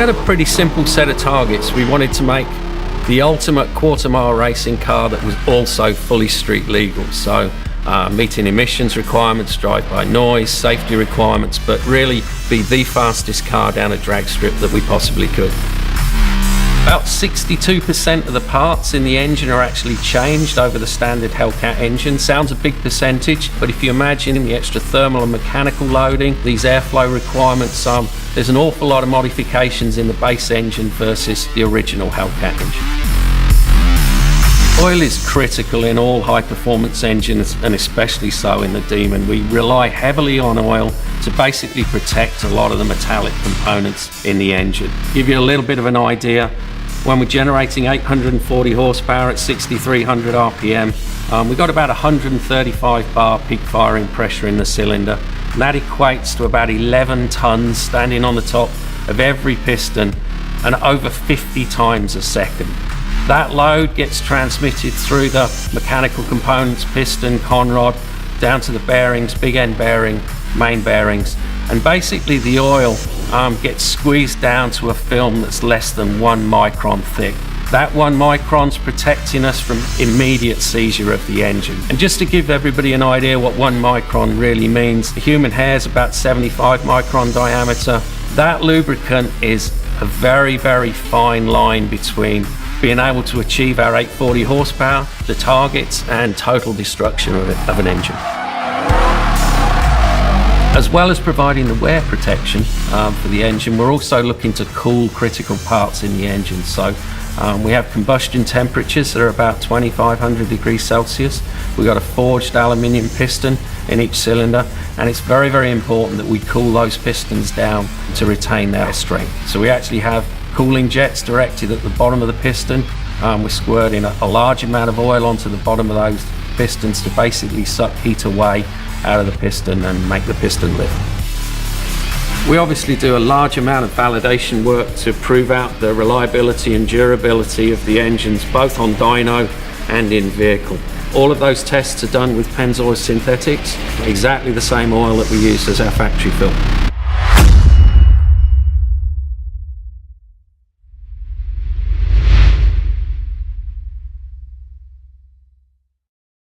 had a pretty simple set of targets. We wanted to make the ultimate quarter-mile racing car that was also fully street legal. So meeting emissions requirements, drive-by noise, safety requirements, but really be the fastest car down a drag strip that we possibly could. About 62% of the parts in the engine are actually changed over the standard Hellcat engine. Sounds a big percentage, but if you imagine the extra thermal and mechanical loading, these airflow requirements, there's an awful lot of modifications in the base engine versus the original Hellcat engine. Oil is critical in all high-performance engines, and especially so in the Demon. We rely heavily on oil to basically protect a lot of the metallic components in the engine. Give you a little bit of an idea, when we're generating 840 horsepower at 6,300 RPM, we've got about 135 bar peak firing pressure in the cylinder. And that equates to about 11 tons standing on the top of every piston and over 50 times a second. That load gets transmitted through the mechanical components, piston, conrod, down to the bearings, big end bearing, main bearings, and basically the oil gets squeezed down to a film that's less than 1 micron thick. That 1 micron's protecting us from immediate seizure of the engine. And just to give everybody an idea what 1 micron really means, the human hair is about 75 micron diameter. That lubricant is a very, very fine line between being able to achieve our 840 horsepower, the targets, and total destruction of an engine. As well as providing the wear protection for the engine, we're also looking to cool critical parts in the engine. So we have combustion temperatures that are about 2,500 degrees Celsius. We've got a forged aluminium piston in each cylinder, and it's very, very important that we cool those pistons down to retain their strength. So we actually have cooling jets directed at the bottom of the piston. We're squirting a large amount of oil onto the bottom of those pistons to basically suck heat away out of the piston and make the piston lift. We obviously do a large amount of validation work to prove out the reliability and durability of the engines, both on dyno and in vehicle. All of those tests are done with Pennzoil Synthetics, exactly the same oil that we use as our factory fill.